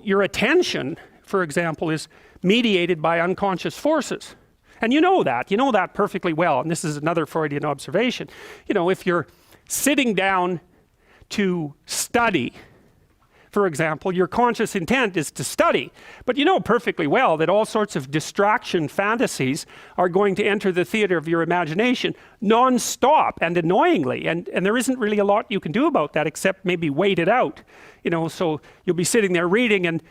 your attention, for example, is mediated by unconscious forces. And you know that perfectly well. And this is another Freudian observation. You know, if you're sitting down to study, for example, your conscious intent is to study, but you know perfectly well that all sorts of distraction fantasies are going to enter the theater of your imagination non-stop and annoyingly, and there isn't really a lot you can do about that except maybe wait it out. You know, so you'll be sitting there reading and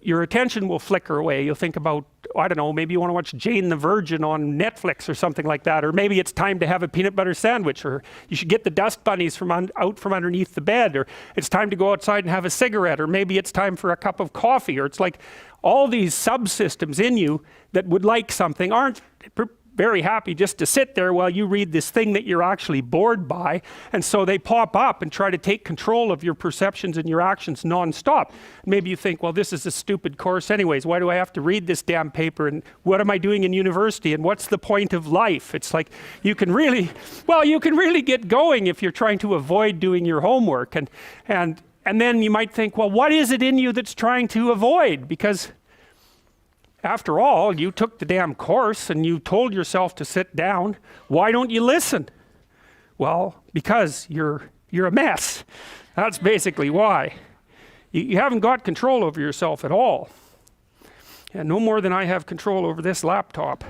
your attention will flicker away. You'll think about, I don't know, maybe you want to watch Jane the Virgin on Netflix or something like that, or maybe it's time to have a peanut butter sandwich, or you should get the dust bunnies out from underneath the bed, or it's time to go outside and have a cigarette, or maybe it's time for a cup of coffee, or it's like all these subsystems in you that would like something aren't very happy just to sit there while you read this thing that you're actually bored by, and so they pop up and try to take control of your perceptions and your actions non-stop. Maybe you think, well, this is a stupid course anyways, why do I have to read this damn paper, and what am I doing in university, and what's the point of life? It's like you can really get going if you're trying to avoid doing your homework, and then you might think, well, what is it in you that's trying to avoid? Because after all, you took the damn course and you told yourself to sit down. Why don't you listen? Well, because you're a mess. That's basically why. You haven't got control over yourself at all. And no more than I have control over this laptop.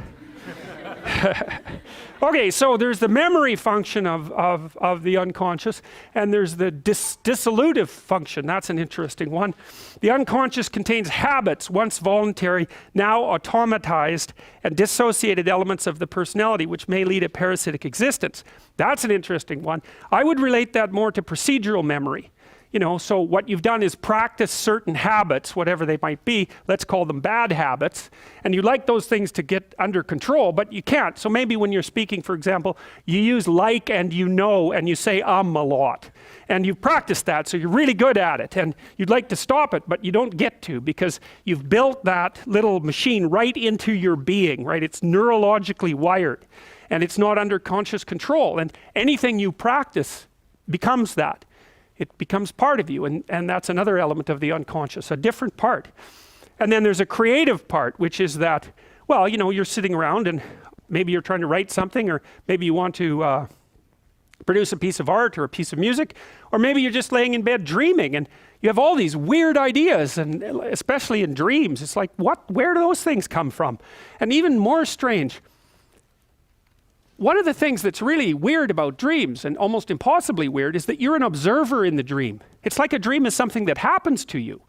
Okay, so there's the memory function of the unconscious, and there's the dissolutive function. That's an interesting one. The unconscious contains habits, once voluntary, now automatized, and dissociated elements of the personality, which may lead a parasitic existence. That's an interesting one. I would relate that more to procedural memory. You know, so what you've done is practice certain habits, whatever they might be, let's call them bad habits, and you like those things to get under control, but you can't. So maybe when you're speaking, for example, you use like and you know, and you say a lot, and you've practiced that, so you're really good at it, and you'd like to stop it, but you don't get to, because you've built that little machine right into your being, right? It's neurologically wired, and it's not under conscious control, and anything you practice becomes that. It becomes part of you, and that's another element of the unconscious, a different part. And then there's a creative part, which is that, well, you know, you're sitting around and maybe you're trying to write something, or maybe you want to produce a piece of art or a piece of music, or maybe you're just laying in bed dreaming and you have all these weird ideas, and especially in dreams, it's like, where do those things come from? And even more strange, one of the things that's really weird about dreams, and almost impossibly weird, is that you're an observer in the dream. It's like a dream is something that happens to you.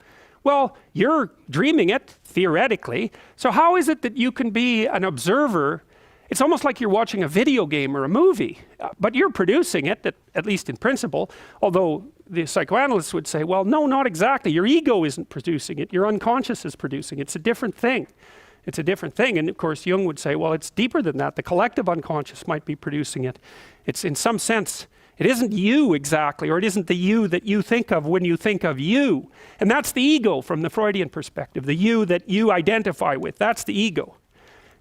Well, you're dreaming it, theoretically, so how is it that you can be an observer? It's almost like you're watching a video game or a movie, but you're producing it, at least in principle, although the psychoanalysts would say, well, no, not exactly. Your ego isn't producing it, your unconscious is producing it. It's a different thing. It's a different thing, and of course Jung would say, well, it's deeper than that. The collective unconscious might be producing it. It's, in some sense, it isn't you exactly, or it isn't the you that you think of when you think of you. And that's the ego from the Freudian perspective, the you that you identify with. That's the ego.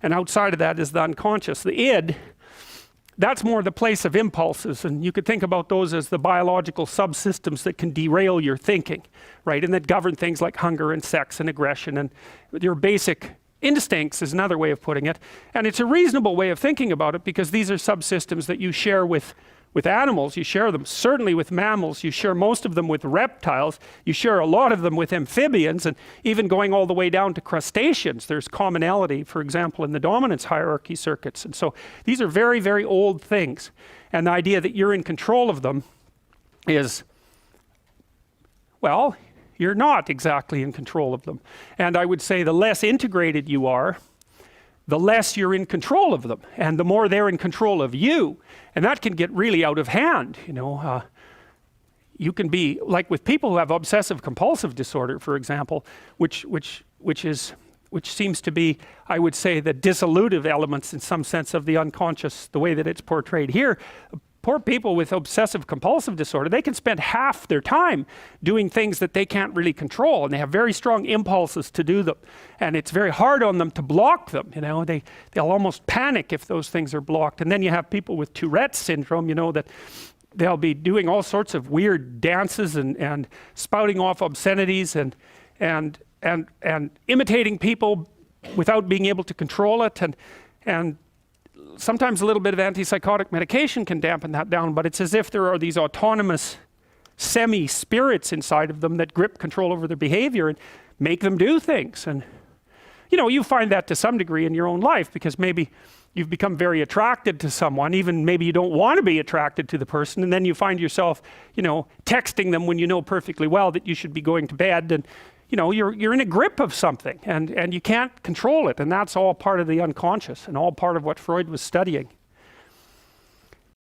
And outside of that is the unconscious. The id, that's more the place of impulses, and you could think about those as the biological subsystems that can derail your thinking, right? And that govern things like hunger and sex and aggression and your basic instincts is another way of putting it. And it's a reasonable way of thinking about it, because these are subsystems that you share with animals. You share them certainly with mammals. You share most of them with reptiles. You share a lot of them with amphibians, and even going all the way down to crustaceans. There's commonality, for example, in the dominance hierarchy circuits. And so these are very, very old things. And the idea that you're in control of them is, well, you're not exactly in control of them. And I would say the less integrated you are, the less you're in control of them, and the more they're in control of you. And that can get really out of hand, you know. You can be, like with people who have obsessive compulsive disorder, for example, which seems to be, I would say, the dissolutive elements in some sense of the unconscious, the way that it's portrayed here. Poor people with obsessive compulsive disorder, they can spend half their time doing things that they can't really control, and they have very strong impulses to do them, and it's very hard on them to block them. You know, they'll almost panic if those things are blocked. And then you have people with Tourette's syndrome, you know, that they'll be doing all sorts of weird dances and spouting off obscenities, and and imitating people without being able to control it, and sometimes a little bit of antipsychotic medication can dampen that down, but it's as if there are these autonomous semi-spirits inside of them that grip control over their behavior and make them do things. And you find that to some degree in your own life, because maybe you've become very attracted to someone, even maybe you don't want to be attracted to the person, and then you find yourself texting them when you know perfectly well that you should be going to bed, and you're in a grip of something, and you can't control it, and that's all part of the unconscious and all part of what Freud was studying.